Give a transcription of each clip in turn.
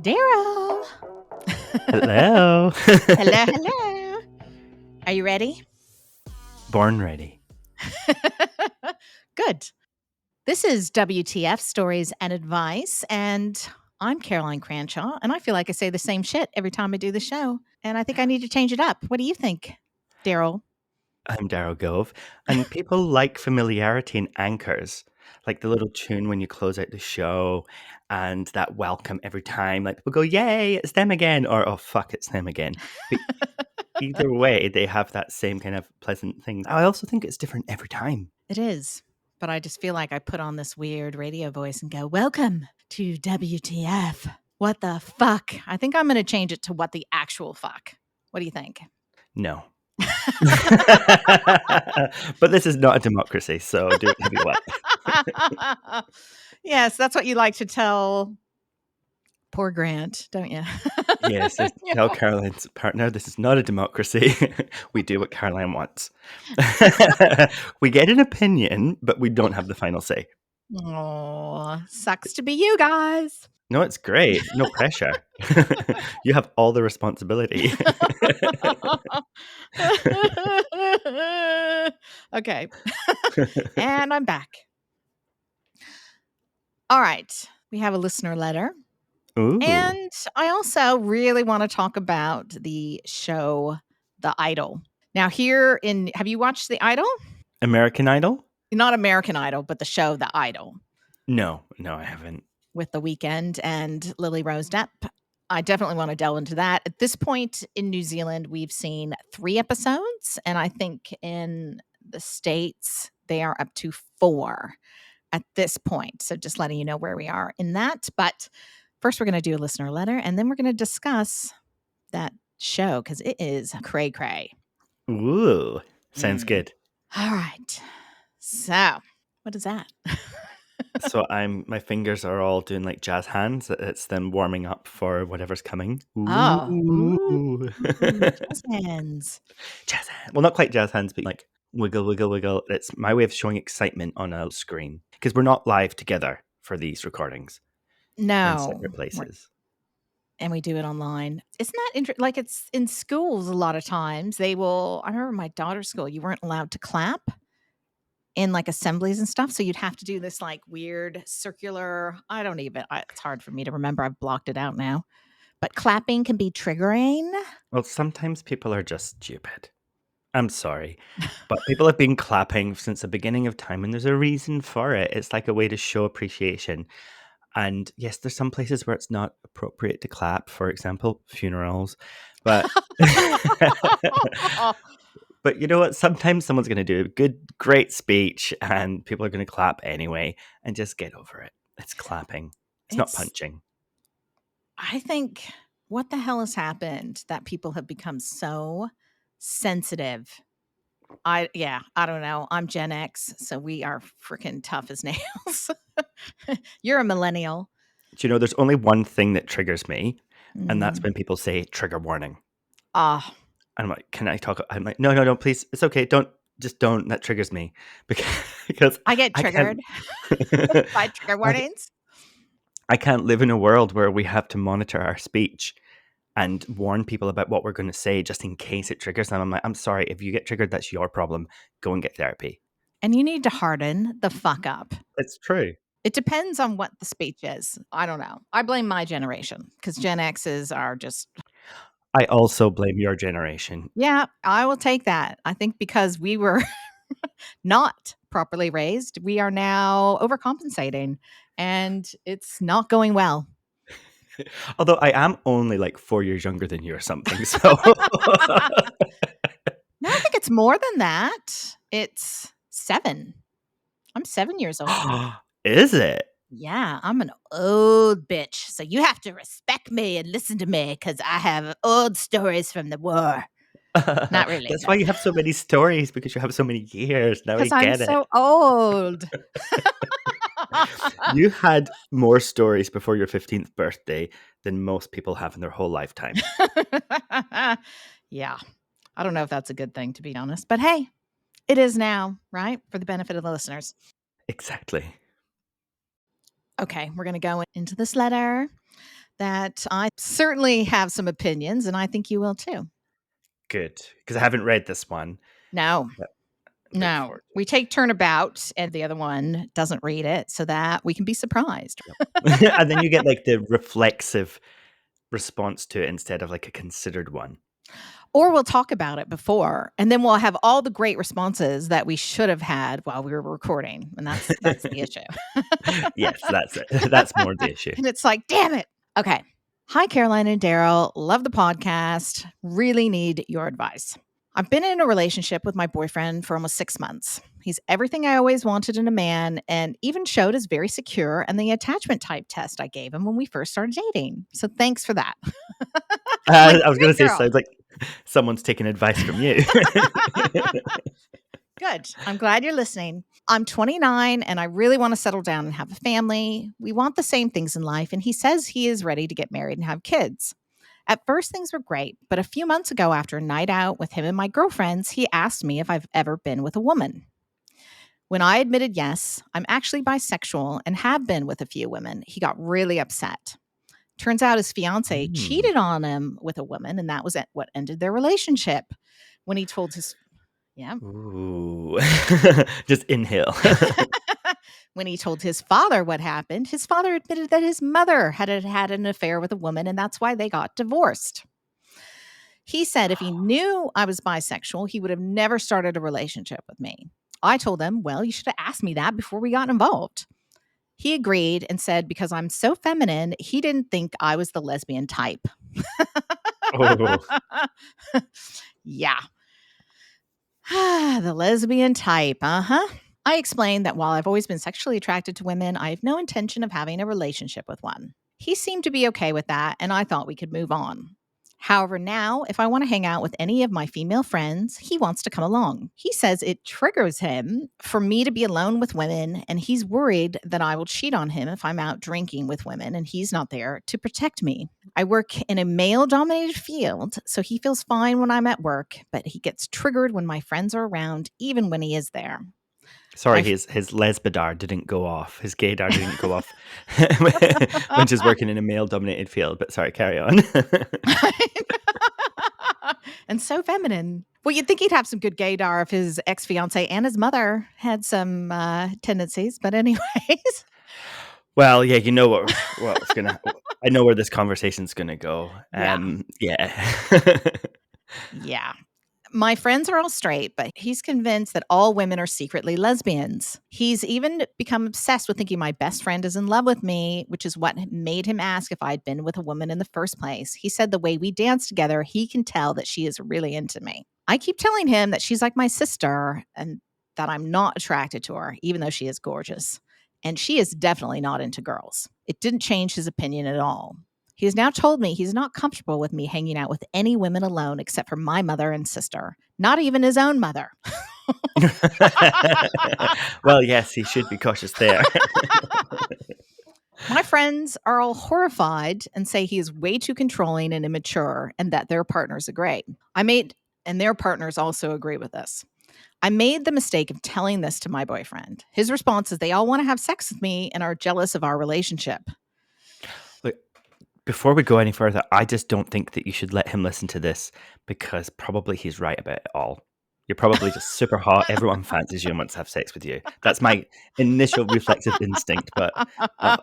Daryl. Hello. Hello, hello. Are you ready? Born ready. Good. This is WTF Stories and Advice, and I'm Caroline Cranshaw, and I feel like I say the same shit every time I do the show, and I think I need to change it up. What do you think, Daryl? I'm Daryl Gove. And people like familiarity and anchors, like the little tune when you close out the show and that welcome every time. Like people go, yay, it's them again, or oh, fuck, it's them again. But either way, they have that same kind of pleasant thing. I also think it's different every time. It is, but I just feel like I put on this weird radio voice and go, welcome to WTF. What the fuck? I think I'm going to change it to what the actual fuck. What do you think? No. But this is not a democracy, so do whatever you want. Yes, that's what you like to tell poor Grant, don't you? Yes, tell Caroline's partner, this is not a democracy. We do what Caroline wants. We get an opinion, but we don't have the final say. Oh, sucks to be you guys. No, it's great. No pressure. You have all the responsibility. Okay. And I'm back. All right. We have a listener letter. Ooh. And I also really want to talk about the show The Idol. Now, have you watched The Idol? American Idol? Not American Idol, but the show The Idol. No, I haven't. With The Weeknd and Lily Rose Depp. I definitely want to delve into that. At this point in New Zealand, we've seen 3 episodes, and I think in the States, they are up to 4 at this point. So just letting you know where we are in that. But first, we're going to do a listener letter, and then we're going to discuss that show because it is cray-cray. Ooh, sounds good. All right. So, what is that? So my fingers are all doing like jazz hands. It's them warming up for whatever's coming. Ooh. Oh, jazz hands. Jazz hands. Well, not quite jazz hands, but like wiggle, wiggle, wiggle. It's my way of showing excitement on a screen because we're not live together for these recordings. No. In separate places. And we do it online. Isn't that interesting? Like it's in schools a lot of times. I remember my daughter's school, you weren't allowed to clap in like assemblies and stuff. So you'd have to do this like weird circular, it's hard for me to remember. I've blocked it out now. But clapping can be triggering. Well, sometimes people are just stupid. I'm sorry. But people have been clapping since the beginning of time, and there's a reason for it. It's like a way to show appreciation. And yes, there's some places where it's not appropriate to clap, for example, funerals. But but you know what? Sometimes someone's going to do a great speech and people are going to clap anyway, and just get over it. It's clapping. It's not punching. I think what the hell has happened that people have become so sensitive. I don't know. I'm Gen X, so we are freaking tough as nails. You're a millennial. Do you know there's only one thing that triggers me, and that's when people say trigger warning. I'm like, can I talk? I'm like, no, please. It's okay. Don't. That triggers me because I get triggered by trigger warnings. I can't live in a world where we have to monitor our speech and warn people about what we're going to say just in case it triggers them. I'm like, I'm sorry. If you get triggered, that's your problem. Go and get therapy. And you need to harden the fuck up. It's true. It depends on what the speech is. I don't know. I blame my generation because Gen X's are just... I also blame your generation. Yeah, I will take that. I think because we were not properly raised, we are now overcompensating and it's not going well. Although I am only like 4 years younger than you or something. So no, I think it's more than that. It's 7. I'm 7 years old. Is it? Yeah, I'm an old bitch. So you have to respect me and listen to me because I have old stories from the war. Not really. That's why you have so many stories, because you have so many years. Now I get I'm it. so old. You had more stories before your 15th birthday than most people have in their whole lifetime. Yeah. I don't know if that's a good thing, to be honest. But hey, it is now, right? For the benefit of the listeners. Exactly. Okay, we're going to go into this letter. that I certainly have some opinions, and I think you will too. Good, because I haven't read this one, No, but I look no. forward to We take turnabout, and the other one doesn't read it so that we can be surprised. it. And then you get like the reflexive response to it instead of like a considered one. Or we'll talk about it before, and then we'll have all the great responses that we should have had while we were recording, and that's the issue. Yes, that's it. That's more the issue. And it's like, damn it. Okay. Hi, Caroline and Daryl. Love the podcast. Really need your advice. I've been in a relationship with my boyfriend for almost 6 months. He's everything I always wanted in a man and even showed as very secure and the attachment type test I gave him when we first started dating. So thanks for that. I'm like, I was going to great say, girl. sounds like someone's taking advice from you. Good. I'm glad you're listening. I'm 29 and I really want to settle down and have a family. We want the same things in life, and he says he is ready to get married and have kids. At first, things were great, but a few months ago, after a night out with him and my girlfriends, he asked me if I've ever been with a woman. When I admitted yes, I'm actually bisexual and have been with a few women, he got really upset. Turns out his fiance Mm. cheated on him with a woman, and that was what ended their relationship. When he told his, yeah. Ooh. Just inhale. When he told his father what happened, his father admitted that his mother had an affair with a woman, and that's why they got divorced. He said if he knew I was bisexual, he would have never started a relationship with me. I told him, well, you should have asked me that before we got involved. He agreed and said because I'm so feminine, he didn't think I was the lesbian type. Oh. Yeah. The lesbian type. Uh-huh. I explained that while I've always been sexually attracted to women, I have no intention of having a relationship with one. He seemed to be okay with that, and I thought we could move on. However, now, if I want to hang out with any of my female friends, he wants to come along. He says it triggers him for me to be alone with women, and he's worried that I will cheat on him if I'm out drinking with women and he's not there to protect me. I work in a male dominated field, so he feels fine when I'm at work, but he gets triggered when my friends are around, even when he is there. Sorry, My his lesbadar didn't go off. His gaydar didn't go off when she's working in a male-dominated field. But sorry, carry on. And so feminine. Well, you'd think he'd have some good gaydar if his ex fiance and his mother had some tendencies. But, anyways, Well, yeah, you know what's gonna. I know where this conversation's gonna go. yeah. Yeah. Yeah. My friends are all straight, but he's convinced that all women are secretly lesbians. He's even become obsessed with thinking my best friend is in love with me, which is what made him ask if I'd been with a woman in the first place. He said the way we dance together, he can tell that she is really into me. I keep telling him that she's like my sister and that I'm not attracted to her, even though she is gorgeous. And she is definitely not into girls. It didn't change his opinion at all. He has now told me he's not comfortable with me hanging out with any women alone except for my mother and sister, not even his own mother. Well, yes, he should be cautious there. My friends are all horrified and say he is way too controlling and immature and that their partners agree. And their partners also agree with this. I made the mistake of telling this to my boyfriend. His response is they all want to have sex with me and are jealous of our relationship. Look, before we go any further, I just don't think that you should let him listen to this because probably he's right about it all. You're probably just super hot. Everyone fancies you and wants to have sex with you. That's my initial reflexive instinct, but uh,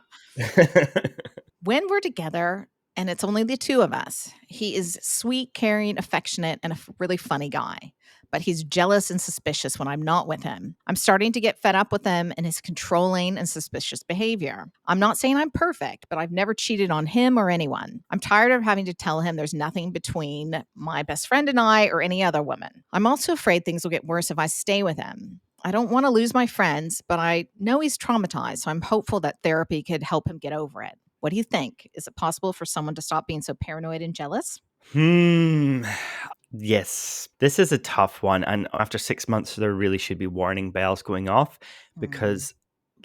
When we're together and it's only the two of us, he is sweet, caring, affectionate, and a really funny guy. But he's jealous and suspicious when I'm not with him. I'm starting to get fed up with him and his controlling and suspicious behavior. I'm not saying I'm perfect, but I've never cheated on him or anyone. I'm tired of having to tell him there's nothing between my best friend and I or any other woman. I'm also afraid things will get worse if I stay with him. I don't want to lose my friends, but I know he's traumatized, so I'm hopeful that therapy could help him get over it. What do you think? Is it possible for someone to stop being so paranoid and jealous? hmm. Yes, this is a tough one. And after 6 months, there really should be warning bells going off Mm, because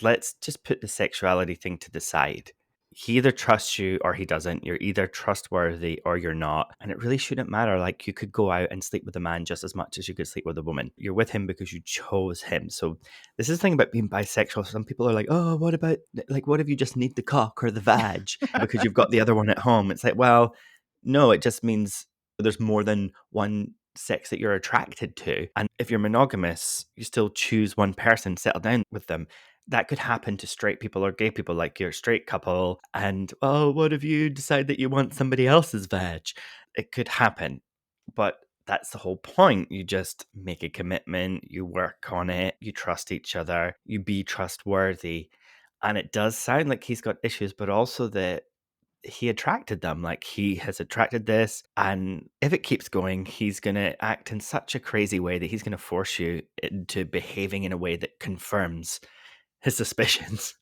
let's just put the sexuality thing to the side. He either trusts you or he doesn't. You're either trustworthy or you're not. And it really shouldn't matter. Like, you could go out and sleep with a man just as much as you could sleep with a woman. You're with him because you chose him. So this is the thing about being bisexual. Some people are like, oh, what about, like, what if you just need the cock or the vag because you've got the other one at home? It's like, well, no, it just means there's more than one sex that you're attracted to. And if you're monogamous, you still choose one person, settle down with them. That could happen to straight people or gay people, like you're a straight couple, and oh, what if you decide that you want somebody else's veg? It could happen, but that's the whole point. You just make a commitment, you work on it, you trust each other, you be trustworthy. And it does sound like he's got issues, but also that he attracted them. Like, he has attracted this, and if it keeps going, he's going to act in such a crazy way that he's going to force you into behaving in a way that confirms his suspicions.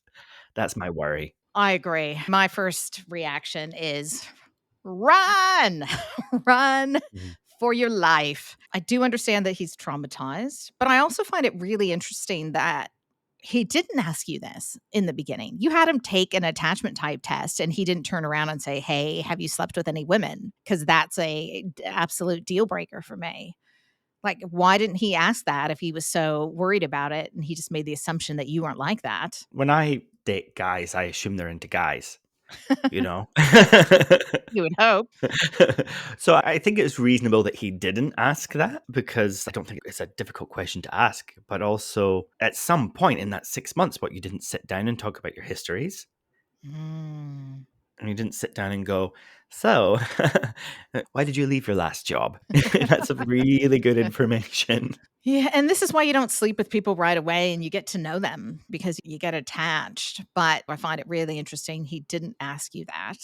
That's my worry. I agree. My first reaction is run, run Mhm. for your life. I do understand that he's traumatized, but I also find it really interesting that he didn't ask you this in the beginning. You had him take an attachment type test and he didn't turn around and say, "Hey, have you slept with any women?" Because that's a absolute deal breaker for me. Like, why didn't he ask that if he was so worried about it and he just made the assumption that you weren't like that? When I date guys, I assume they're into guys, you know? You would hope. So I think it's reasonable that he didn't ask that, because I don't think it's a difficult question to ask. But also, at some point in that 6 months, what, you didn't sit down and talk about your histories? Mm. And you didn't sit down and go, so, why did you leave your last job? That's a really good information. Yeah, and this is why you don't sleep with people right away and you get to know them because you get attached. But I find it really interesting he didn't ask you that.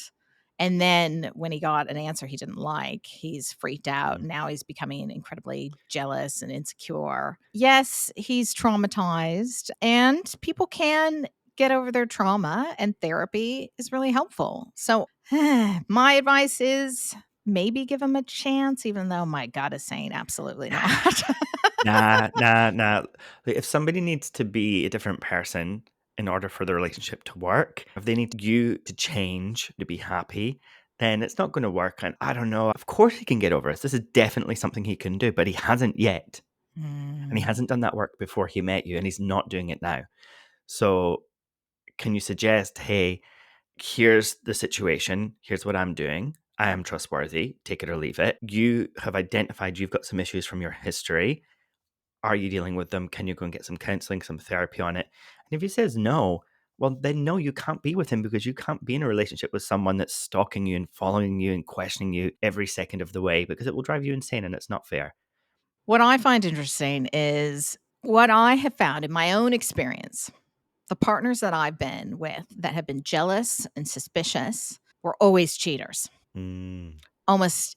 And then when he got an answer he didn't like, he's freaked out. Mm. Now he's becoming incredibly jealous and insecure. Yes, he's traumatized, and people can get over their trauma, and therapy is really helpful. So, my advice is maybe give him a chance, even though my gut is saying absolutely not. Nah, nah, nah. Like, if somebody needs to be a different person in order for the relationship to work, if they need you to change to be happy, then it's not going to work. And I don't know. Of course, he can get over it. This is definitely something he can do, but he hasn't yet. And he Mm. hasn't done that work before he met you, and he's not doing it now. So, can you suggest, hey, here's the situation, here's what I'm doing. I am trustworthy, take it or leave it. You have identified you've got some issues from your history. Are you dealing with them? Can you go and get some counseling, some therapy on it? And if he says no, well, then no, you can't be with him, because you can't be in a relationship with someone that's stalking you and following you and questioning you every second of the way, because it will drive you insane and it's not fair. What I find interesting is what I have found in my own experience. The partners that I've been with that have been jealous and suspicious were always cheaters. Mm, Almost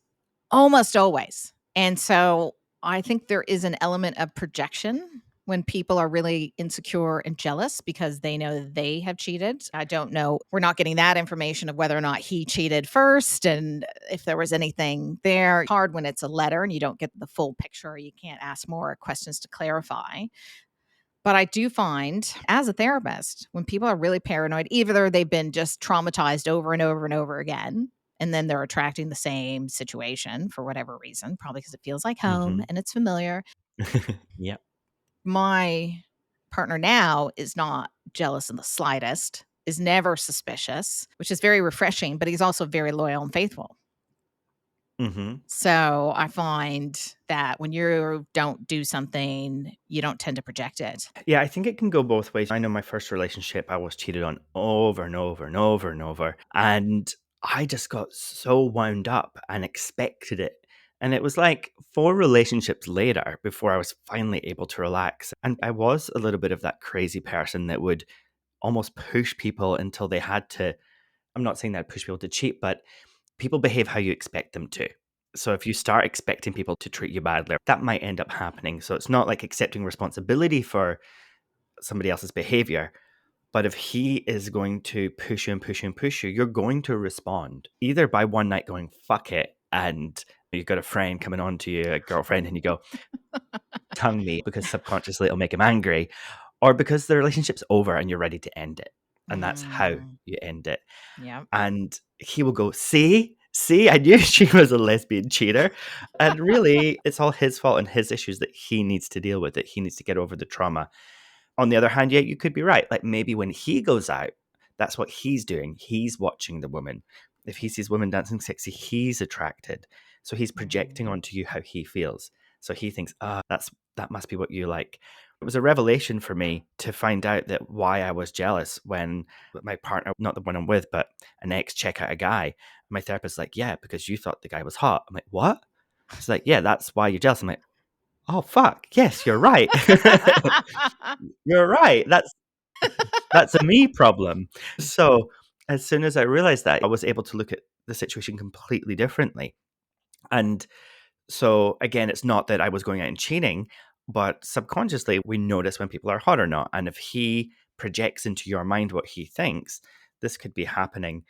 almost always. And so I think there is an element of projection when people are really insecure and jealous because they know that they have cheated. I don't know. We're not getting that information of whether or not he cheated first and if there was anything there. Hard when it's a letter and you don't get the full picture. You can't ask more questions to clarify. But I do find as a therapist, when people are really paranoid, either they've been just traumatized over and over and over again, and then they're attracting the same situation for whatever reason, probably because it feels like home hmm and it's familiar. yeah. My partner now is not jealous in the slightest, is never suspicious, which is very refreshing, but he's also very loyal and faithful. hmm So I find that when you don't do something, you don't tend to project it. Yeah, I think it can go both ways. I know my first relationship, I was cheated on over and over and over and over. And I just got so wound up and expected it. And it was like 4 relationships later before I was finally able to relax. And I was a little bit of that crazy person that would almost push people until they had to. I'm not saying that I'd push people to cheat, but people behave how you expect them to. So if you start expecting people to treat you badly, that might end up happening. So it's not like accepting responsibility for somebody else's behavior. But if he is going to push you and push you and push you, you're going to respond either by one night going, fuck it. And you've got a friend coming on to you, a girlfriend, and you go, tongue me, because subconsciously it'll make him angry, or because the relationship's over and you're ready to end it. and that's how Mm. you end it. Yep. And he will go, see, I knew she was a lesbian cheater. And really, it's all his fault and his issues that he needs to deal with, that he needs to get over the trauma. On the other hand, yeah, you could be right. Like maybe when he goes out, that's what he's doing. He's watching the woman. If he sees women dancing sexy, he's attracted. So he's projecting Mm. onto you how he feels. So he thinks, that must be what you like. It was a revelation for me to find out that why I was jealous when my partner, not the one I'm with, but an ex, check out a guy. My therapist's like, yeah, because you thought the guy was hot. I'm like, what? She's like, yeah, that's why you're jealous. I'm like, oh fuck, yes, you're right. You're right. That's a me problem. So as soon as I realized that, I was able to look at the situation completely differently. And so again, it's not that I was going out and cheating, but subconsciously we notice when people are hot or not. And if he projects into your mind what he thinks, this could be happening.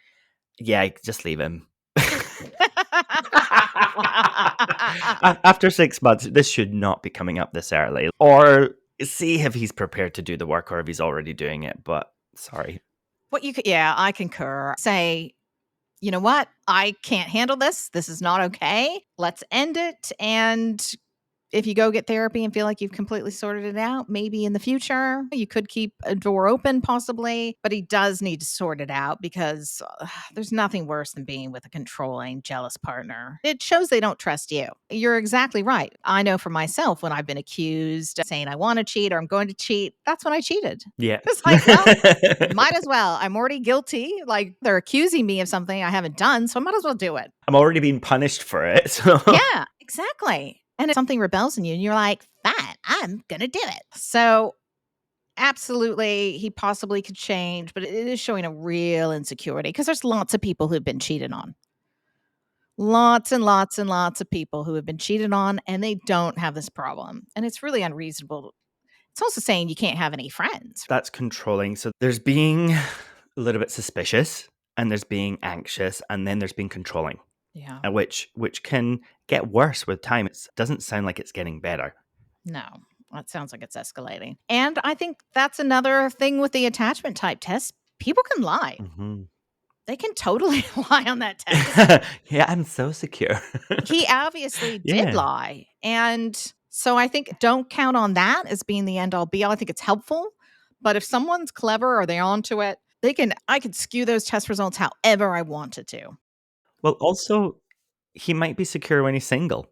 Yeah, just leave him. After 6 months, this should not be coming up this early. Or see if he's prepared to do the work or if he's already doing it. But sorry. What you could, yeah, I concur. Say, you know what? I can't handle this. This is not okay. Let's end it. And if you go get therapy and feel like you've completely sorted it out, maybe in the future you could keep a door open possibly, but he does need to sort it out because there's nothing worse than being with a controlling, jealous partner. It shows they don't trust you. You're exactly right. I know for myself when I've been accused of saying I want to cheat or I'm going to cheat, that's when I cheated. Yeah. It's like, well, might as well. I'm already guilty. Like they're accusing me of something I haven't done, so I might as well do it. I'm already being punished for it. So Yeah, exactly. And if something rebels in you and you're like, fine, I'm going to do it. So, absolutely, he possibly could change, but it is showing a real insecurity because there's lots of people who've been cheated on. Lots and lots and lots of people who have been cheated on and they don't have this problem. And it's really unreasonable. It's also saying you can't have any friends. that's controlling. So there's being a little bit suspicious and there's being anxious and then there's being controlling. Yeah. Which can get worse with time. It doesn't sound like it's getting better. No, that sounds like it's escalating. And I think that's another thing with the attachment type test. People can lie. Mhm. They can totally lie on that test. Yeah, I'm so secure. He obviously did Yeah. lie. And so I think don't count on that as being the end all be all. I think it's helpful. But if someone's clever or they're onto it, I could skew those test results however I wanted to. Well, also, he might be secure when he's single.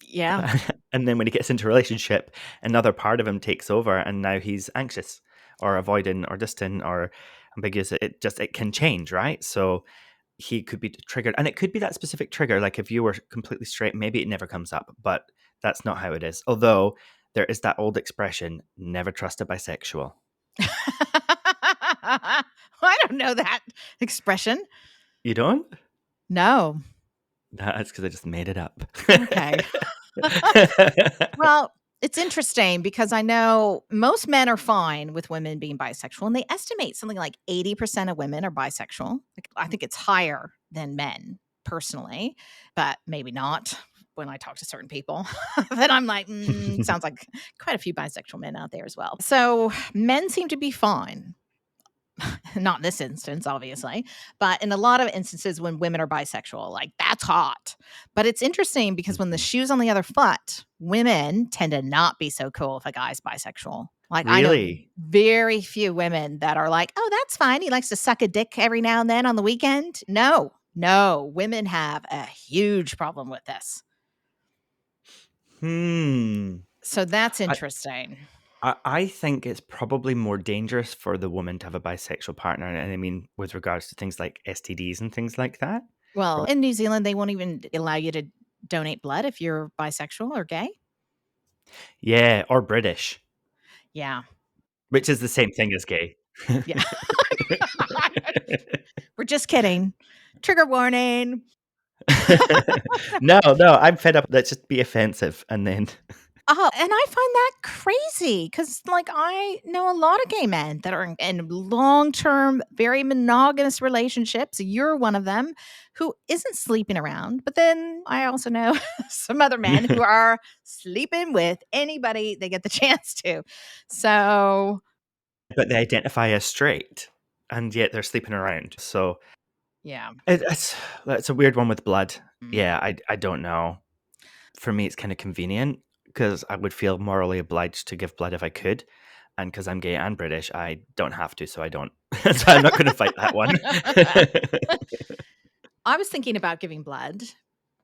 Yeah. And then when he gets into a relationship, another part of him takes over and now he's anxious or avoidant or distant or ambiguous. It can change, right? So he could be triggered. And it could be that specific trigger. Like if you were completely straight, maybe it never comes up, but that's not how it is. Although there is that old expression, never trust a bisexual. I don't know that expression. You don't? No. That's because I just made it up. Okay. Well, it's interesting because I know most men are fine with women being bisexual, and they estimate something like 80% of women are bisexual. Like, I think it's higher than men personally, but maybe not when I talk to certain people. Then I'm like, sounds like quite a few bisexual men out there as well. So men seem to be fine. Not in this instance, obviously, but in a lot of instances when women are bisexual, like that's hot. But it's interesting because when the shoe's on the other foot, women tend to not be so cool if a guy's bisexual. Like I know Really? very few women that are like, oh, that's fine. He likes to suck a dick every now and then on the weekend. No, women have a huge problem with this. So that's I, interesting. I think it's probably more dangerous for the woman to have a bisexual partner. And I mean, with regards to things like STDs and things like that. Well, in New Zealand, they won't even allow you to donate blood if you're bisexual or gay. Yeah, or British, Yeah. which is the same thing as gay. Yeah. We're just kidding. Trigger warning. No, I'm fed up. Let's just be offensive and then Oh, and I find that crazy because, like, I know a lot of gay men that are in long-term, very monogamous relationships. You're one of them who isn't sleeping around. But then I also know some other men who are sleeping with anybody they get the chance to. So but they identify as straight, and yet they're sleeping around. So Yeah. that's a weird one with blood. Mm. Yeah, I don't know. For me, it's kind of convenient because I would feel morally obliged to give blood if I could, and because I'm gay and British, I don't have to, so I don't. So I'm not going to fight that one. I was thinking about giving blood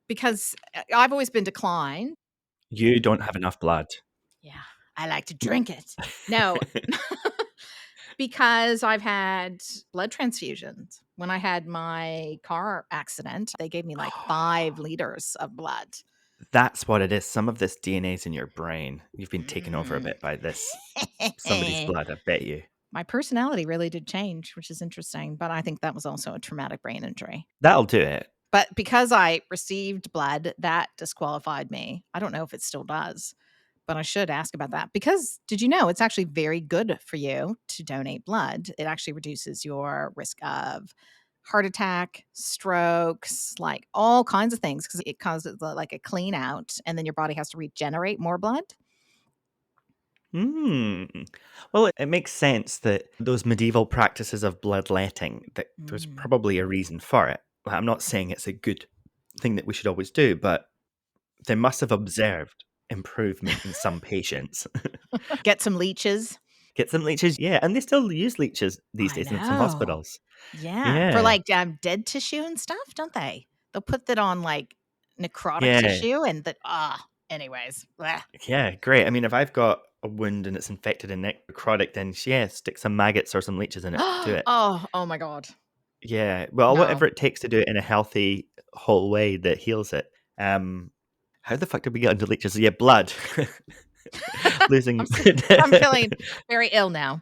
because I've always been declined. You don't have enough blood. Yeah, I like to drink it. No, because I've had blood transfusions. When I had my car accident, they gave me like 5 liters of blood. That's what it is. Some of this DNA's in your brain. You've been taken over a Mm. bit by this somebody's blood, I bet you. My personality really did change, which is interesting, but I think that was also a traumatic brain injury. That'll do it. But because I received blood, that disqualified me. I don't know if it still does, but I should ask about that because did you know it's actually very good for you to donate blood? It actually reduces your risk of heart attack, strokes, like all kinds of things because it causes like a clean out and then your body has to regenerate more blood. Mm. Well, it makes sense that those medieval practices of bloodletting, that there's Mm. probably a reason for it. Like, I'm not saying it's a good thing that we should always do, but they must have observed improvement in some patients. Get some leeches. Get some leeches, yeah, and they still use leeches these I days in some know. hospitals. Yeah, for, Yeah, like, dead tissue and stuff, don't they? They'll put that on, like, necrotic yeah, tissue and that anyways, bleh. yeah, great. I mean, if I've got a wound and it's infected and necrotic, then yeah, stick some maggots or some leeches in it. Do it. Oh my god. Yeah, well, No. whatever it takes to do it in a healthy, whole way that heals it. How the fuck did we get into leeches? Yeah, blood. I'm Losing. s I'm feeling very ill now.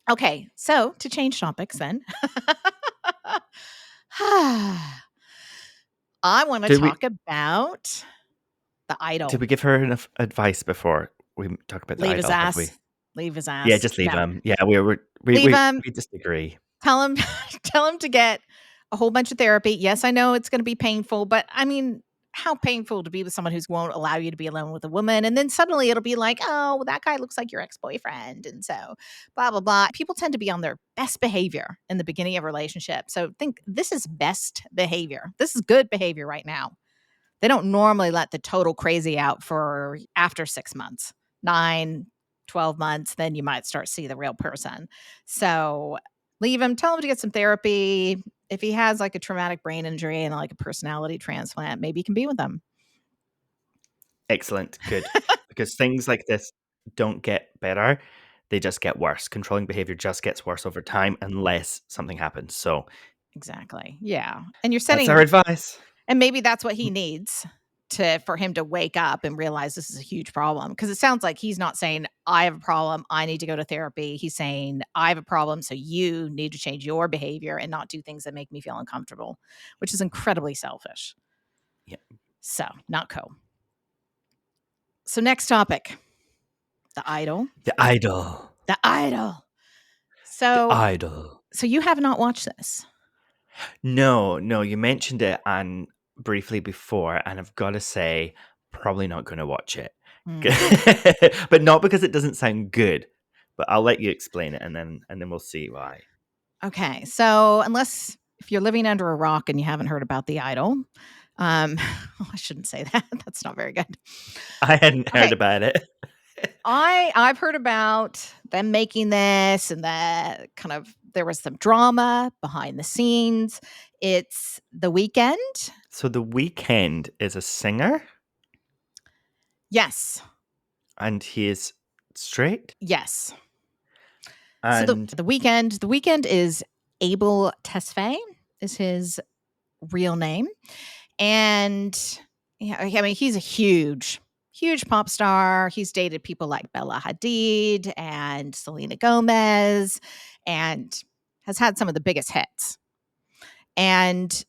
Okay, so to change topics then. I wanna did we talk about the did idol. we give her enough advice before we talk about the Leave his idol? Have we? ass. Leave his Yeah, ass. just leave No. him. Yeah, we Leave we him. we disagree. Tell him tell him to get a whole bunch of therapy. Yes, I know it's gonna be painful, but I mean, how painful to be with someone who won't allow you to be alone with a woman, and then suddenly it'll be like, "Oh, well, that guy looks like your ex-boyfriend," and so blah, blah, blah. People tend to be on their best behavior in the beginning of a relationship, so think this is best behavior. This is good behavior right now. They don't normally let the total crazy out for after 6 months, 9, 12 months, then you might start to see the real person. So, leave him, tell him to get some therapy. If he has, like, a traumatic brain injury and, like, a personality transplant, maybe you can be with him. Excellent, good. Because things like this don't get better, they just get worse. Controlling behavior just gets worse over time unless something happens. So Exactly. Yeah. And you're that's our setting advice. and maybe that's what he needs to for him to wake up and realize this is a huge problem. Because it sounds like he's not saying, "I have a problem, I need to go to therapy." He's saying, "I have a problem, so you need to change your behavior and not do things that make me feel uncomfortable," which is incredibly selfish. Yeah. So, not cool. So, next topic, the idol. The idol. The idol. The So idol. so you have not watched this? No, no, you mentioned it and briefly before, and I've got to say, probably not going to watch it. Mm. But not because it doesn't sound good, but I'll let you explain it and then we'll see why. Okay, so unless if you're living under a rock and you haven't heard about the idol, I shouldn't say that. That's not very good. I hadn't heard Okay, about it. I've heard about them making this and that kind of there was some drama behind the scenes. It's The Weekend. So The Weeknd is a singer Yes. and he is straight Yes. So the and the Weekend is Abel Tesfaye is his real name. And yeah, I mean, he's a huge pop star. He's dated people like Bella Hadid and Selena Gomez and has had some of the biggest hits. And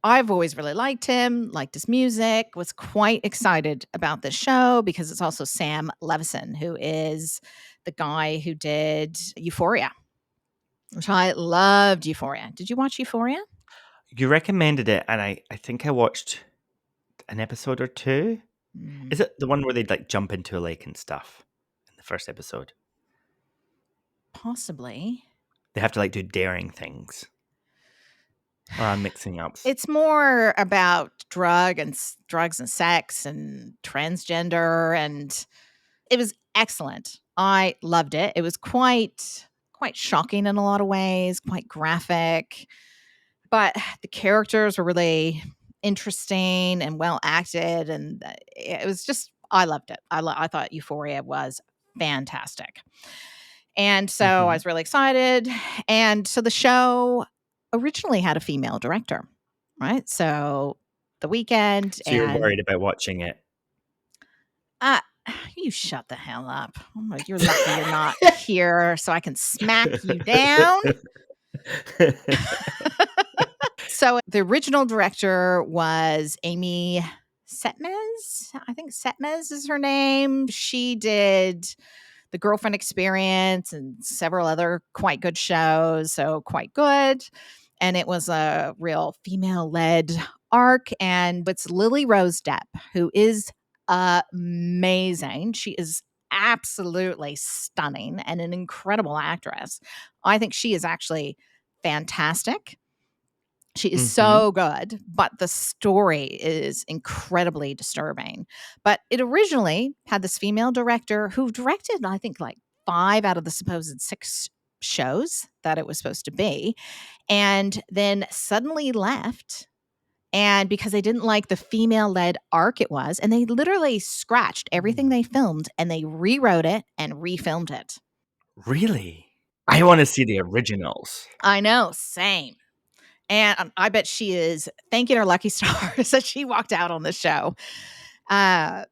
I've always really liked him, liked his music, was quite excited about this show because it's also Sam Levinson, who is the guy who did Euphoria, which I loved Euphoria. Did you watch Euphoria? you recommended it and I think I watched an episode or two. Mm. Is it the one where they'd like jump into a lake and stuff in the first episode? Possibly. They have to like do daring things. Or I'm mixing up. It's more about drugs and sex and transgender, and it was excellent. I loved it. It was quite shocking in a lot of ways, quite graphic, but the characters were really interesting and well acted, and it was just I loved it. I thought Euphoria was fantastic. And so I Mhm. was really excited. And so the show originally had a female director, right? So The Weekend So you're and worried about watching it. uh, you shut the hell up. Oh my, you're lucky you're not here so I can smack you down. So the original director was Amy Setmez. I think Setmez is her name. She did The Girlfriend Experience and several other quite good shows. So quite good. And it was a real female led arc. And it's Lily Rose Depp, who is amazing. She is absolutely stunning and an incredible actress. I think she is actually fantastic. She is Mhm. so good, but the story is incredibly disturbing. But it originally had this female director who directed, I think, like 5 out of the supposed 6 shows that it was supposed to be, and then suddenly left, and because they didn't like the female-led arc it was, and they literally scratched everything they filmed, and they rewrote it and refilmed it. Really? I wanna see the originals. I know, same. And I bet she is thanking her lucky stars that she walked out on the show. Uh,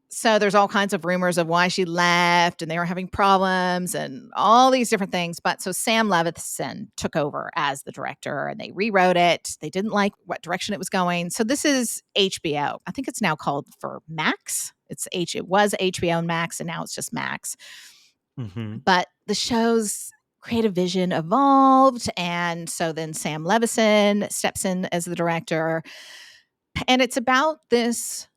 so there's all kinds of rumors of why she left, and they were having problems and all these different things. But so Sam Levinson took over as the director, and they rewrote it. They didn't like what direction it was going. So this is HBO. I think it's now called for Max. It was HBO and Max, and now it's just Max. Mhm. But the show's creative vision evolved. And so then Sam Levinson steps in as the director. And it's about this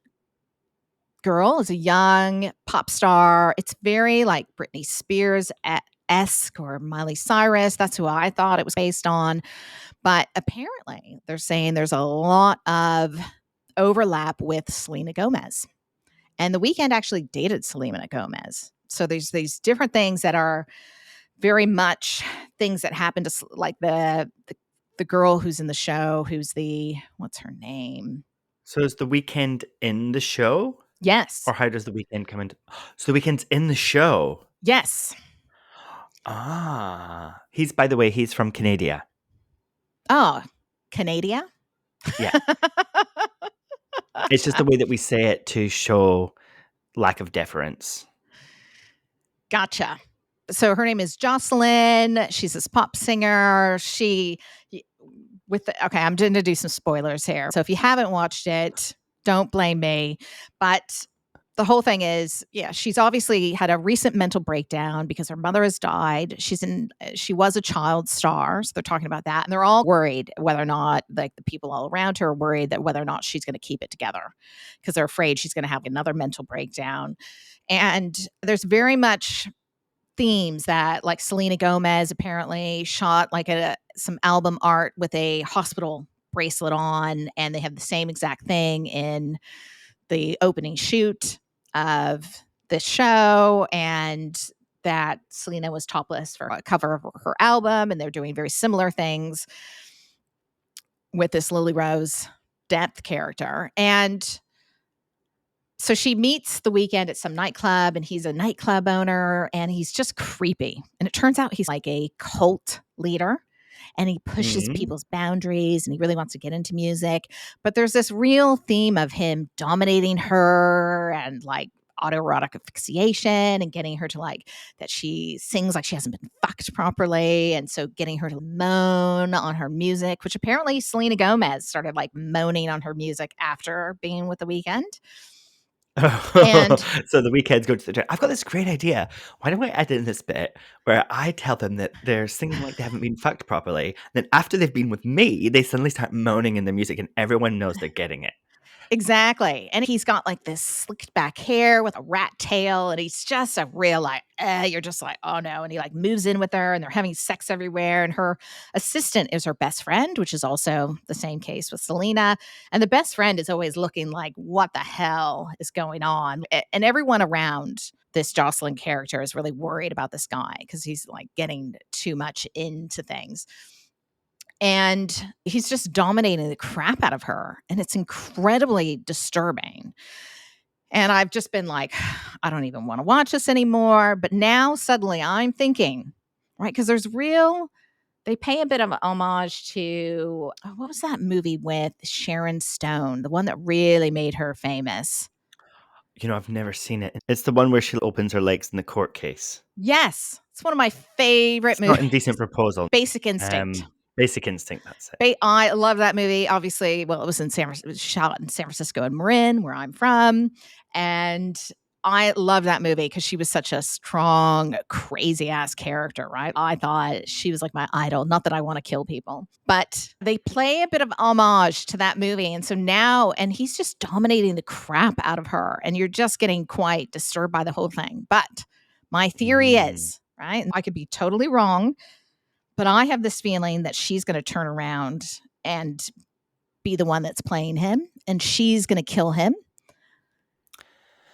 girl as a young pop star. It's very like Britney Spears esque or Miley Cyrus. That's who I thought it was based on. But apparently, they're saying there's a lot of overlap with Selena Gomez. And The Weeknd actually dated Selena Gomez. So there's these different things that are very much things that happen to like the girl who's in the show, who's the what's her name? So is The Weeknd in the show? Yes. Or how does The Weeknd come into So The Weeknd's in the show? Yes. Ah. He's by the way, he's from Canada. Oh, Canada? Yeah. It's just the way that we say it to show lack of deference. Gotcha. So her name is Jocelyn. She's this pop singer. Okay, I'm going to do some spoilers here. So if you haven't watched it, don't blame me. But the whole thing is, yeah, she's obviously had a recent mental breakdown because her mother has died. She was a child star. So they're talking about that. And they're all worried whether or not, like the people all around her are worried that whether or not she's going to keep it together because they're afraid she's going to have another mental breakdown. And there's very much themes that like Selena Gomez apparently shot like some album art with a hospital bracelet on, and they have the same exact thing in the opening shoot of this show, and that Selena was topless for a cover of her album, and they're doing very similar things with this Lily Rose Depp character. And so she meets The Weeknd at some nightclub, and he's a nightclub owner, and he's just creepy. And it turns out he's like a cult leader, and he pushes Mm. people's boundaries, and he really wants to get into music. But there's this real theme of him dominating her and like autoerotic asphyxiation and getting her to like that she sings like she hasn't been fucked properly. And so getting her to moan on her music, which apparently Selena Gomez started like moaning on her music after being with The Weeknd. And So The Weeknd's go to the I've got this great idea. Why don't I add in this bit where I tell them that they're singing like they haven't been fucked properly, then after they've been with me, they suddenly start moaning in the music and everyone knows they're getting it. Exactly, and he's got, like, this slicked back hair with a rat tail, and he's just a real, like, you're just like, "Oh, no," and he, like, moves in with her, and they're having sex everywhere, and her assistant is her best friend, which is also the same case with Selena, and the best friend is always looking like, "What the hell is going on?" And everyone around this Jocelyn character is really worried about this guy because he's, like, getting too much into things. And he's just dominating the crap out of her, and it's incredibly disturbing. And I've just been like, I don't even wanna watch this anymore, but now suddenly I'm thinking, right? Because there's real they pay a bit of a homage to what was that movie with Sharon Stone, the one that really made her famous? I've never seen it. It's the one where she opens her legs in the court case. Yes, it's one of my favorite It's not movies, Indecent Proposal. Basic Instinct. Basic Instinct, that's it. I love that movie. Obviously, well, it was shot in San Francisco and Marin, where I'm from, and I love that movie because she was such a strong, crazy ass character, right? I thought she was like my idol. Not that I want to kill people, but they play a bit of homage to that movie, and so now, and he's just dominating the crap out of her, and you're just getting quite disturbed by the whole thing. But my theory Mm. is, right? I could be totally wrong, but I have this feeling that she's gonna turn around and be the one that's playing him, and she's gonna kill him,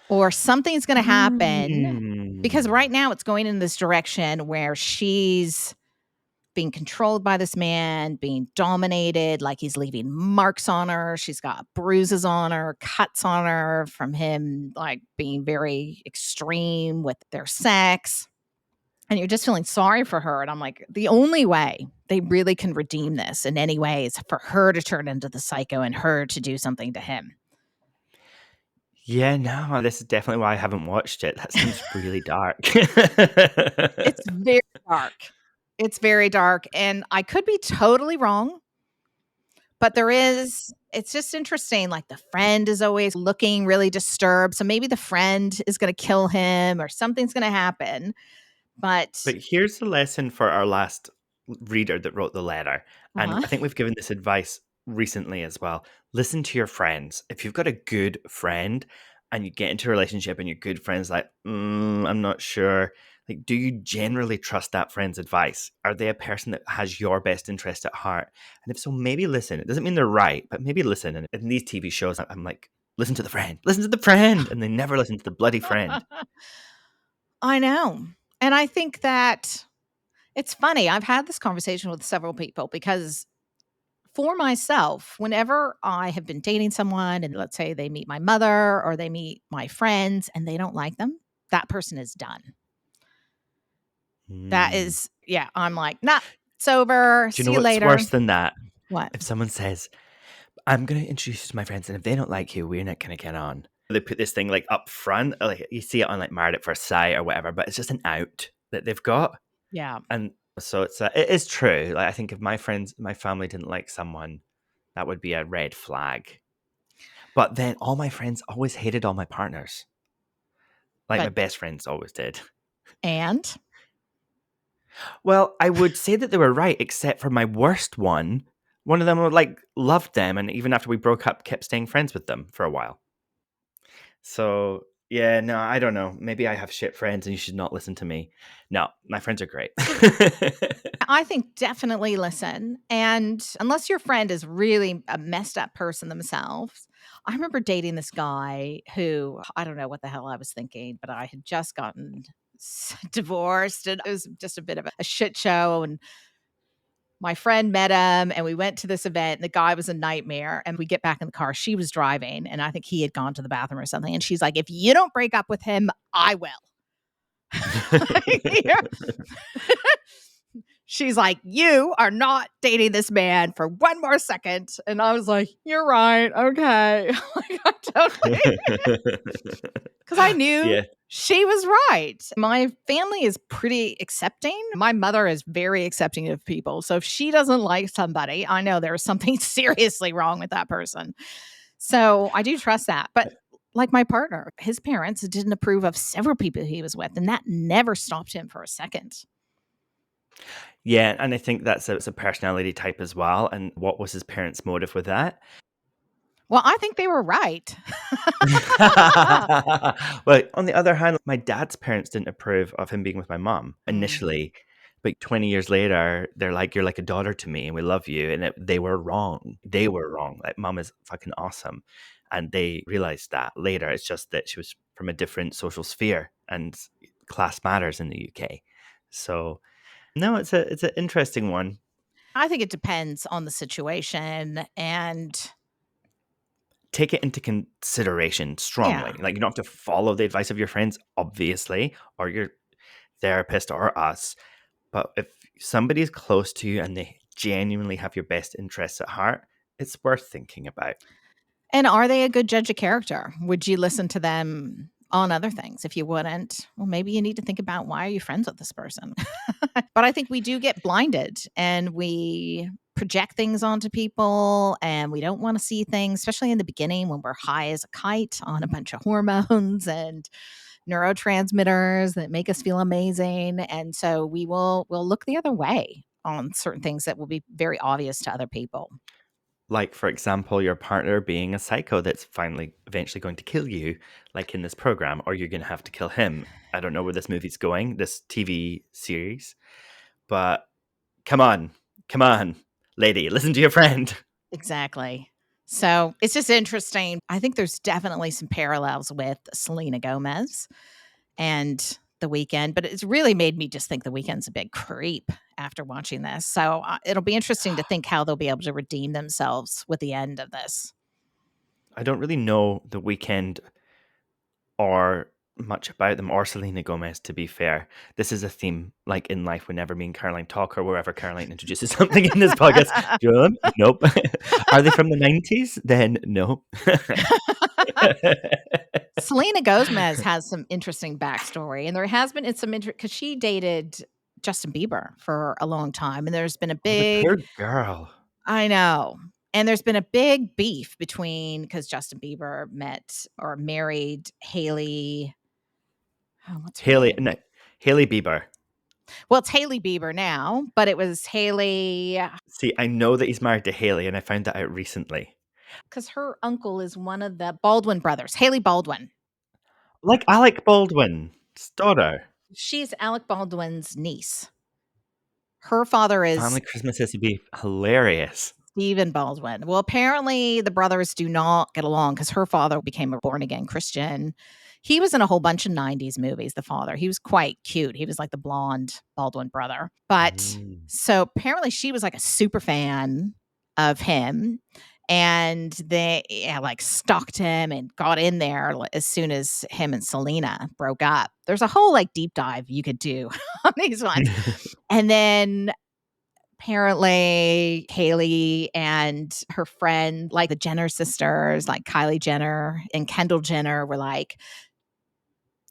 or something's gonna happen, because Mm. right now it's going in this direction where she's being controlled by this man, being dominated, like he's leaving marks on her. She's got bruises on her, cuts on her from him, like being very extreme with their sex. And you're just feeling sorry for her, and I'm like, the only way they really can redeem this in any way is for her to turn into the psycho and her to do something to him. Yeah, no, this is definitely why I haven't watched it. That sounds really dark. It's very dark. It's very dark, and I could be totally wrong, but it's just interesting, like, the friend is always looking really disturbed, so maybe the friend is gonna kill him or something's gonna happen, but But here's the lesson for our last reader that wrote the letter. And uh-huh. I think we've given this advice recently as well. Listen to your friends. If you've got a good friend and you get into a relationship and your good friend's like, I'm not sure. Like, do you generally trust that friend's advice? Are they a person that has your best interest at heart? And if so, maybe listen. It doesn't mean they're right, but maybe listen. And in these TV shows, I'm like, listen to the friend, listen to the friend. And they never listen to the bloody friend. I know, and I think that it's funny, I've had this conversation with several people because for myself, whenever I have been dating someone and let's say they meet my mother or they meet my friends and they don't like them, that person is done. That Hmm. is, yeah, I'm like, nah, it's over. Do you know See you what's later. worse than that? What? If someone says, I'm going to introduce you to my friends, and if they don't like you, we're not going to get on. They put this thing like up front, like you see it on like Married at First Sight or whatever, but it's just an out that they've got. Yeah. And so it is true. Like I think if my family didn't like someone, that would be a red flag. But then all my friends always hated all my partners. Like my But, best friends always did. and Well, I would say that they were right, except for my worst one. One of them like loved them, and even after we broke up, kept staying friends with them for a while. So yeah, no, I don't know. Maybe I have shit friends, and you should not listen to me. No, my friends are great. I think definitely listen. And unless your friend is really a messed up person themselves, I remember dating this guy who I don't know what the hell I was thinking, but I had just gotten divorced and it was just a bit of a shit show. And my friend met him and we went to this event and the guy was a nightmare. And we get back in the car. She was driving and I think he had gone to the bathroom or something. And she's like, if you don't break up with him, I will. Yeah. She's like, "You are not dating this man for one more second." And I was like, "You're right. Okay." Like, I totally, because I knew Yeah. she was right. My family is pretty accepting. My mother is very accepting of people. So if she doesn't like somebody, I know there's something seriously wrong with that person. So I do trust that. But like my partner, his parents didn't approve of several people he was with, and that never stopped him for a second. Yeah, and I think that's it's a personality type as well. And what was his parents' motive with that? Well, I think they were right. But on the other hand, my dad's parents didn't approve of him being with my mom Mm. initially. But 20 years later, they're like, "You're like a daughter to me, and we love you." And they were wrong. They were wrong. Like, mom is fucking awesome. And they realized that later. It's just that she was from a different social sphere, and class matters in the UK. So, no, it's an interesting one. I think it depends on the situation and Take it into consideration yeah. strongly. Like, you don't have to follow the advice of your friends, obviously, or your therapist or us. But if somebody's close to you and they genuinely have your best interests at heart, it's worth thinking about. And are they a good judge of character? Would you listen to them on other things? If you wouldn't, well, maybe you need to think about why are you friends with this person? But I think we do get blinded and we project things onto people and we don't want to see things, especially in the beginning when we're high as a kite on a bunch of hormones and neurotransmitters that make us feel amazing. And so we'll look the other way on certain things that will be very obvious to other people. Like, for example, your partner being a psycho that's finally eventually going to kill you, like in this program, or you're going to have to kill him. I don't know where this movie's going, this TV series, but come on, lady, listen to your friend. Exactly. So it's just interesting. I think there's definitely some parallels with Selena Gomez and The Weeknd, but it's really made me just think The Weeknd's a big creep after watching this. So it'll be interesting to think how they'll be able to redeem themselves with the end of this. I don't really know The Weekend or much about them or Selena Gomez, to be fair. This is a theme, like in life, whenever me and Caroline talk or wherever Caroline introduces something in this podcast. Do you know them? Nope. Are they from the 90s? Then no. Selena Gomez has some interesting backstory, and there has been it's some because she dated Justin Bieber for a long time, and there's been a Oh, the big poor girl. I know. And there's been a big beef between because Justin Bieber met or married Haley. Oh, what's her Haley, name? no, Haley Bieber. Well, it's Haley Bieber now, but it was Haley See, I know that he's married to Haley, and I found that out recently. because her uncle is one of the Baldwin brothers, Haley Baldwin. Like Alec Baldwin's daughter. She's Alec Baldwin's niece. Her father is Family Christmases would be hilarious. Stephen Baldwin. Well, apparently the brothers do not get along because her father became a born again Christian. He was in a whole bunch of 90s movies, the father. He was quite cute. He was like the blonde Baldwin brother. But Mm. so apparently she was like a super fan of him. And they like stalked him and got in there as soon as him and Selena broke up. There's a whole like deep dive you could do on these ones. And then apparently Haley and her friend, like the Jenner sisters, like Kylie Jenner and Kendall Jenner, were like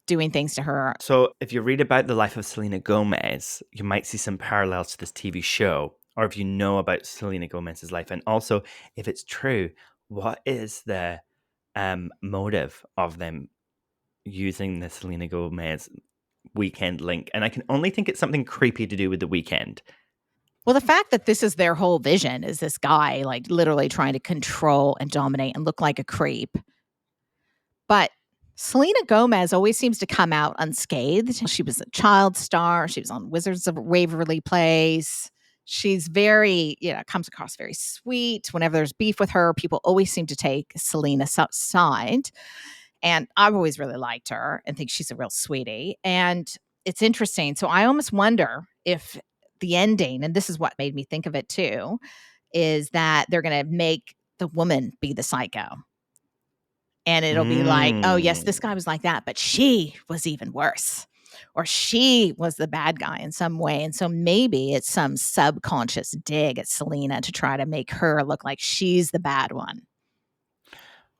doing things to her. So, if you read about the life of Selena Gomez, you might see some parallels to this TV show, or if you know about Selena Gomez's life, and also if it's true, what is the motive of them using the Selena Gomez weekend link? And I can only think it's something creepy to do with the weekend. Well, the fact that this is their whole vision is this guy like literally trying to control and dominate and look like a creep. But Selena Gomez always seems to come out unscathed. She was a child star. She was on Wizards of Waverly Place. She's very, comes across very sweet. Whenever there's beef with her, people always seem to take Selena's side. And I've always really liked her and think she's a real sweetie. And it's interesting. So I almost wonder if the ending, and this is what made me think of it too, is that they're going to make the woman be the psycho. And it'll be like, oh, yes, this Mm. guy was like that, but she was even worse. Or she was the bad guy in some way. And so maybe it's some subconscious dig at Selena to try to make her look like she's the bad one.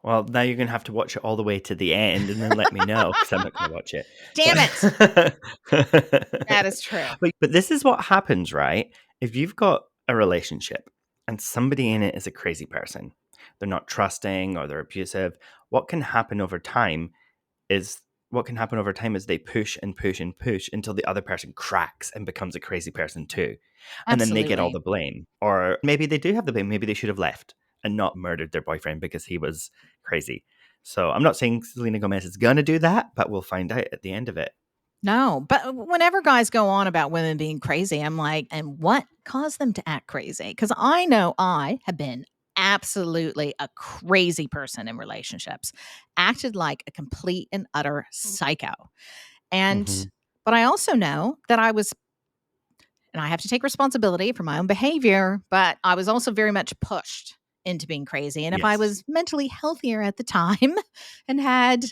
Well, now you're gonna have to watch it all the way to the end and then let me know because I'm not gonna watch it. Damn it. But That is true. but this is what happens, right? If you've got a relationship and somebody in it is a crazy person, they're not trusting or they're abusive, what can happen over time is they push and push and push until the other person cracks and becomes a crazy person too. And then they get all Absolutely. the blame. Or maybe they do have the blame, maybe they should have left. and not murdered their boyfriend because he was crazy. So I'm not saying Selena Gomez is going to do that, but we'll find out at the end of it. No, but whenever guys go on about women being crazy, I'm like, and what caused them to act crazy? Because I know I have been absolutely a crazy person in relationships, acted like a complete and utter psycho. And, Mhm. but I also know that I was, and I have to take responsibility for my own behavior, but I was also very much pushed into being crazy. And if I Yes. was mentally healthier at the time and had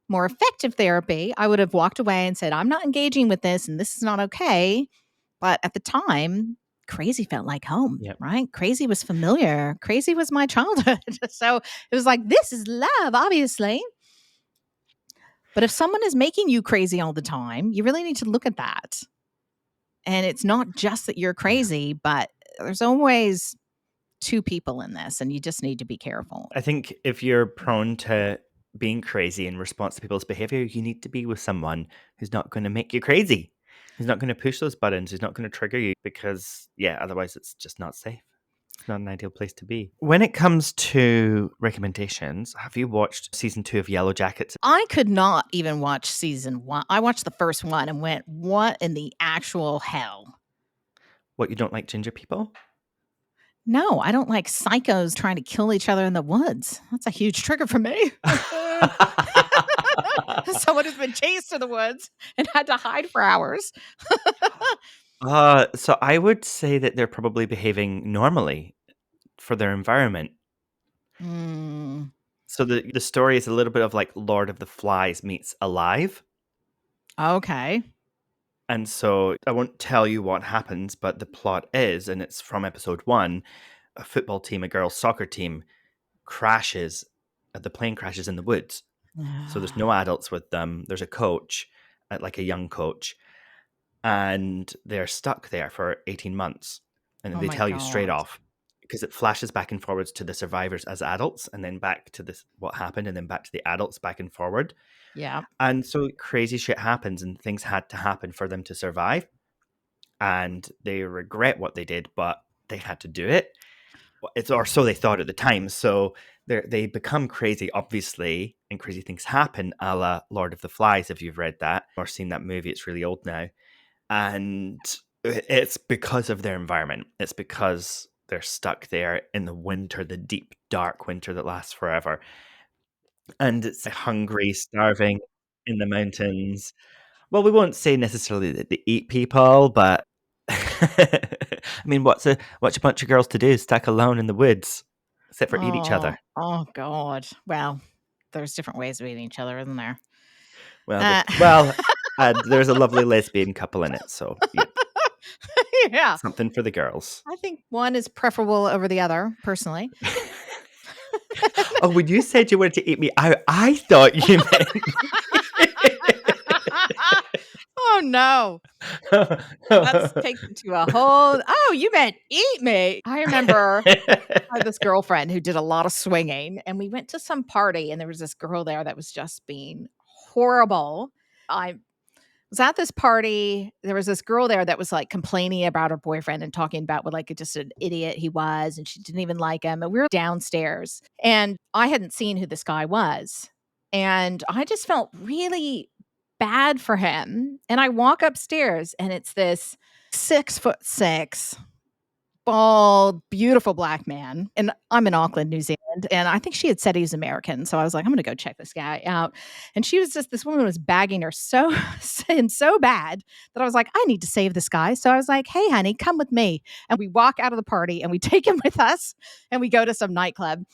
more effective therapy, I would have walked away and said, I'm not engaging with this and this is not okay. But at the time, crazy felt like home, Yep. right? Crazy was familiar. Crazy was my childhood. So it was like, this is love, obviously. But if someone is making you crazy all the time, you really need to look at that. And it's not just that you're Yeah. crazy, but there's always two people in this, and you just need to be careful. I think if you're prone to being crazy in response to people's behavior, you need to be with someone who's not going to make you crazy, who's not going to push those buttons, who's not going to trigger you because, yeah, otherwise it's just not safe. It's not an ideal place to be. When it comes to recommendations, have you watched season 2 of Yellow Jackets? I could not even watch season one. I watched the first one and went, what in the actual hell? What, you don't like ginger people? No, I don't like psychos trying to kill each other in the woods. That's a huge trigger for me. Someone who's been chased to the woods and had to hide for hours. So I would say that they're probably behaving normally for their environment. Mm, So the story is a little bit of like Lord of the Flies meets Alive. okay. And so I won't tell you what happens, but the plot is, and it's from episode 1, a football team, a girls' soccer team crashes, the plane crashes in the woods. So there's no adults with them. There's a coach, like a young coach, and they're stuck there for 18 months. And then Oh they my tell you straight God. off because it flashes back and forwards to the survivors as adults and then back to this what happened and then back to the adults back and forward. Yeah. And so crazy shit happens and things had to happen for them to survive. And they regret what they did, but they had to do it. It's or so they thought at the time. So they become crazy, obviously, and crazy things happen, a la Lord of the Flies, if you've read that or seen that movie. It's really old now. And it's because of their environment. It's because they're stuck there in the winter, the deep, dark winter that lasts forever. And it's hungry, starving in the mountains. Well, we won't say necessarily that they eat people, but I mean, what's a bunch of girls to do stuck alone in the woods, except for eat each Oh, other? oh God. Well, there's different ways of eating each other, isn't there? Well, Uh, there's a lovely lesbian couple in it, so yep, yeah. something for the girls. I think one is preferable over the other, personally. Oh, when you said you wanted to eat me out, I thought you Oh, no. That's meant. taken to a whole oh, you meant eat me. I remember I had this girlfriend who did a lot of swinging, and we went to some party, and there was this girl there that was just being horrible. I was at this party. There was this girl there that was like complaining about her boyfriend and talking about what like just an idiot he was, and she didn't even like him. And we were downstairs, and I hadn't seen who this guy was, and I just felt really bad for him. And I walk upstairs, and it's this 6'6" bald, beautiful black man. And I'm in Auckland, New Zealand. And I think she had said he was American. So I was like, I'm going to go check this guy out. And she was just, this woman was bagging her so, and so bad that I was like, I need to save this guy. So I was like, hey, honey, come with me. And we walk out of the party and we take him with us and we go to some nightclub.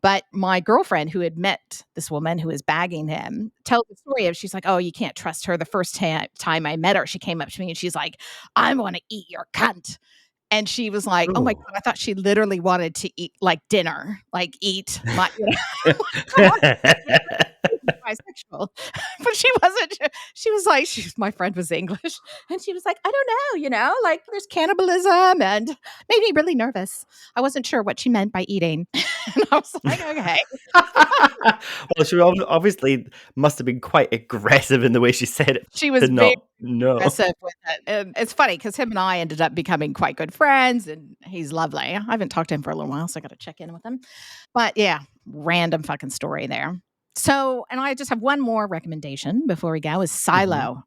But my girlfriend, who had met this woman who was bagging him, tells the story of she's like, oh, you can't trust her. The first time I met her, she came up to me and she's like, I want to eat your cunt. And she was like, "Oh my Ooh. God," I thought she literally wanted to eat, like, dinner, like, eat my come on, bisexual. But she wasn't she was like my friend was English, and she was like, "I don't know, like, there's cannibalism," and made me really nervous. I wasn't sure what she meant by eating. And I was like, "Okay." Well, she obviously must have been quite aggressive in the way she said it She to was very not know. aggressive with it, and it's funny because him and I ended up becoming quite good friends, and He's lovely. I haven't talked to him for a little while, so I gotta check in with him. But yeah, random fucking story there. So, and I just have one more recommendation before we go is Mhm. Silo.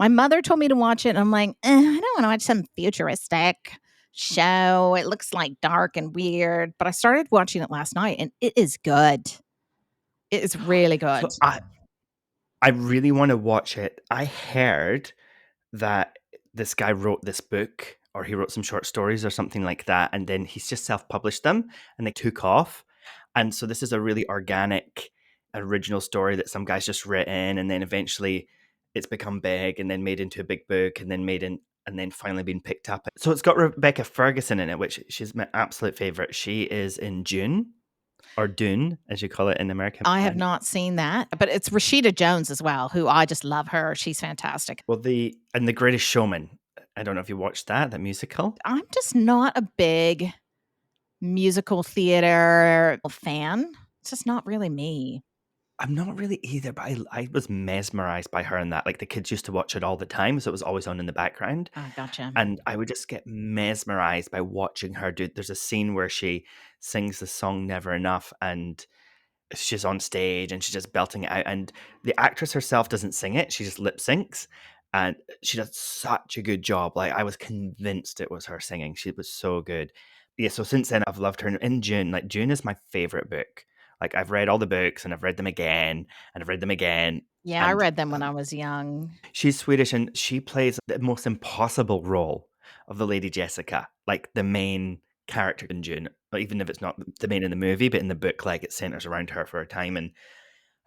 My mother told me to watch it, and I'm like, I don't wanna watch some futuristic show. It looks, like, dark and weird, but I started watching it last night, and it is good. It is really good. So I really wanna watch it. I heard that this guy wrote this book, or he wrote some short stories or something like that, and then he's just self-published them, and they took off. And so this is a really organic, original story that some guy's just written, and then eventually it's become big, and then made into a big book, and then and then finally been picked up. So it's got Rebecca Ferguson in it, which she's my absolute favorite. She is in June, or Dune, as you call it in America. I have And not seen that, but it's Rashida Jones as well, who I just love her. She's fantastic. well, the Greatest Showman. I don't know if you watched that musical. I'm just not a big musical theater fan. It's just not really me. I'm not really either, but I was mesmerized by her in that. Like the kids used to watch it all the time, so it was always on in the background. Oh, gotcha. And I would just get mesmerized by watching her do. There's a scene where she sings the song Never Enough, and she's on stage and she's just belting it out. And the actress herself doesn't sing it, she just lip syncs. And she does such a good job. Like I was convinced it was her singing. She was so good. Yeah, so since then I've loved her. In June, like June is my favorite book. Like I've read all the books and I've read them again and I've read them again. Yeah, I And read them when I was young. she's Swedish and she plays the most impossible role of the Lady Jessica, like the main character in June. Like, even if it's not the main in the movie, but in the book, like it centers around her for a time. And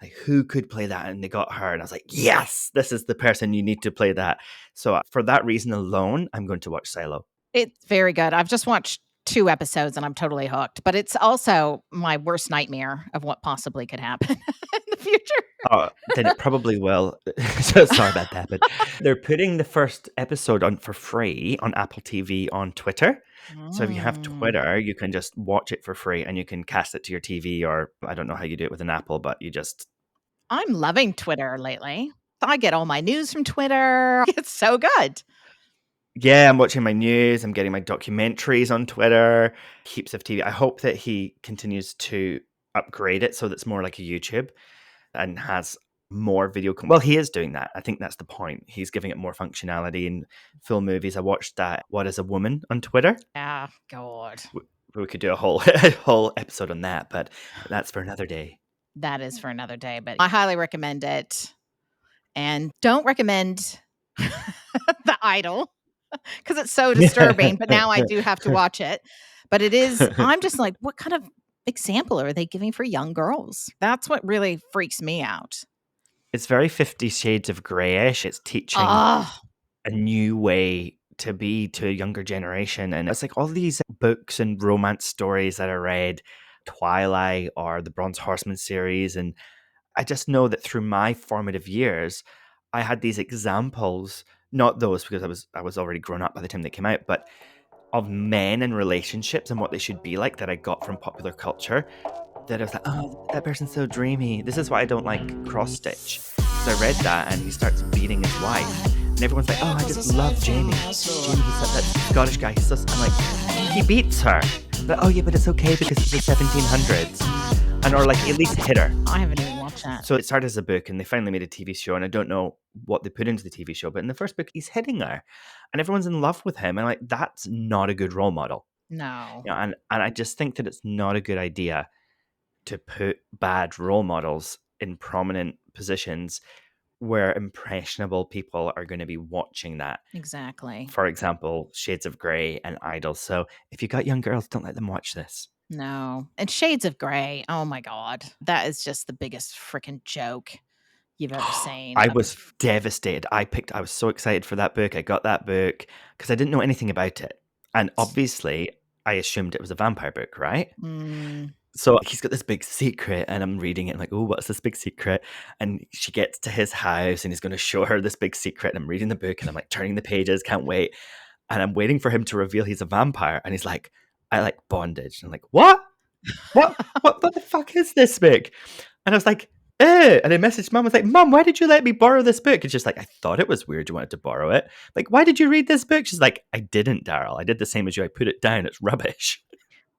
like, who could play that? And they got her, and I was like, yes, this is the person you need to play that. So for that reason alone, I'm going to watch Silo. It's very good. I've just watched 2 episodes and I'm totally hooked, but it's also my worst nightmare of what possibly could happen in the future. Oh, then it probably will. So sorry about that, but they're putting the first episode on for free on Apple TV on Twitter. So if you have Mm. Twitter, you can just watch it for free and you can cast it to your TV, or I don't know how you do it with an Apple, but you just I'm loving Twitter lately. I get all my news from Twitter. It's so good. yeah, I'm watching my news, I'm getting my documentaries on Twitter, heaps of TV. I hope that he continues to upgrade it so that it's more like a YouTube and has more well, he is doing that. I think that's the point. He's giving it more functionality in full movies. I watched that What Is a Woman on Twitter. Yeah, God. We could do a whole a whole episode on that, but that's for another day. That is for another day, but I highly recommend it. And don't recommend The Idol because it's so disturbing, but now I do have to watch it. But it is I'm just like, what kind of example are they giving for young girls? That's what really freaks me out. It's very 50 Shades of Greyish. It's teaching Oh, a new way to be to a younger generation. And it's like all these books and romance stories that I read, Twilight or the Bronze Horseman series. And I just know that through my formative years, I had these examples, not those because I was already grown up by the time they came out, but of men and relationships and what they should be like that I got from popular culture. That I was like, oh, that person's so dreamy. This is why I don't like Cross Stitch. Because I read that and he starts beating his wife. And everyone's like, oh, I just love Jamie. Jamie, he's that Scottish guy. He's so, I'm like, he beats her. But, oh, yeah, but it's okay because it's the 1700s. And or like, at least hit her. I haven't even watched that. So it started as a book and they finally made a TV show. And I don't know what they put into the TV show. But in the first book, he's hitting her. And everyone's in love with him. And like, that's not a good role model. No, You know, and I just think that it's not a good idea to put bad role models in prominent positions where impressionable people are going to be watching that. exactly. For example, Shades of Grey and Idol. So if you got young girls, don't let them watch this. No. And Shades of Grey, oh my god. That is just the biggest freaking joke you've ever seen. I was devastated. I was so excited for that book. I got that book because I didn't know anything about it. And obviously, I assumed it was a vampire book, right? Mm. So he's got this big secret, and I'm reading it, and like, oh, what's this big secret? And she gets to his house, and he's going to show her this big secret. And I'm reading the book, and I'm like turning the pages, can't wait. And I'm waiting for him to reveal he's a vampire. And he's like, I like bondage. And I'm like, what? What? What the fuck is this book? And I was like, And I messaged mom, was like, Mom, why did you let me borrow this book? And she's like, I thought it was weird you wanted to borrow it. Like, why did you read this book? She's like, I didn't, Daryl. I did the same as you. I put it down. It's rubbish.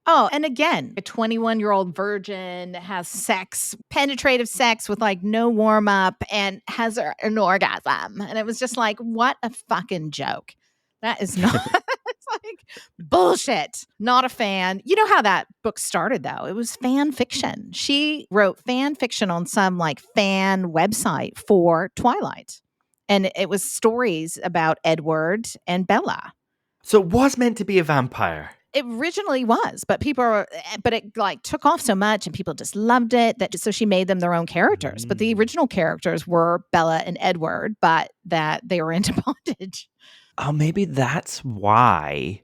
Oh, and again, a 21-year-old virgin has sex, penetrative sex with like no warm up and has an orgasm. And it was just like, what a fucking joke. That is not, it's like bullshit. Not a fan. You know how that book started though? It was fan fiction. She wrote fan fiction on some like fan website for Twilight. And it was stories about Edward and Bella. So it was meant to be a vampire. It originally was, but but it like took off so much and people just loved it that so she made them their own characters. But the original characters were Bella and Edward, but that they were into bondage. Oh, maybe that's why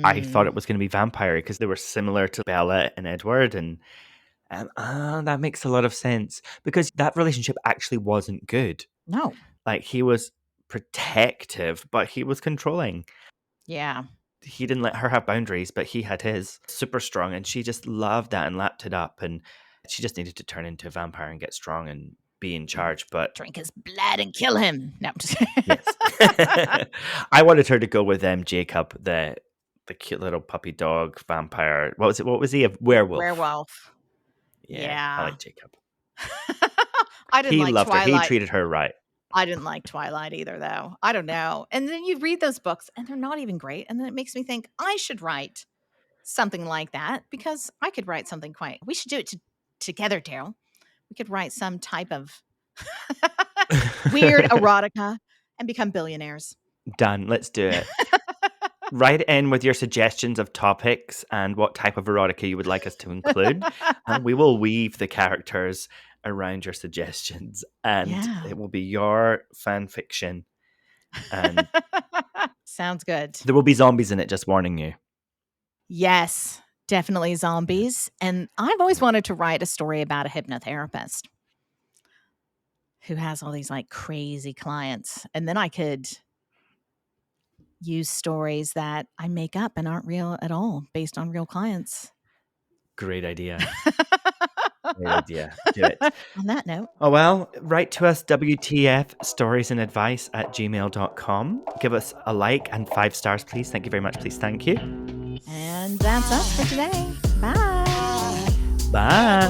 I thought it was going to be vampire, because they were similar to Bella and Edward. And that makes a lot of sense, because that relationship actually wasn't good. No. Like, he was protective, but he was controlling. Yeah. He didn't let her have boundaries, but he had his. Super strong, and she just loved that and lapped it up, and she just needed to turn into a vampire and get strong and be in charge. But drink his blood and kill him. No, I'm just yes. I wanted her to go with Jacob, the cute little puppy dog vampire. What was he? A werewolf. Werewolf. Yeah. I like Jacob. I didn't He like loved Twilight. her. He treated her right. I didn't like Twilight either, though. I don't know. And then you read those books and they're not even great. And then it makes me think I should write something like that, because I could write something we should do it together, Daryl. We could write some type of weird erotica and become billionaires. Done. Let's do it. Write in with your suggestions of topics and what type of erotica you would like us to include. And we will weave the characters around your suggestions, and it will be your fan fiction. And sounds good. There will be zombies in it, just warning you. Yes, definitely zombies. And I've always wanted to write a story about a hypnotherapist who has all these like crazy clients. And then I could use stories that I make up and aren't real at all, based on real clients. Great idea. Great idea. Do it. On that note. Oh, well, write to us, wtfstoriesandadvice@gmail.com. Give us a like and 5 stars, please. Thank you very much. Please. Thank you. And that's us for today. Bye. Bye.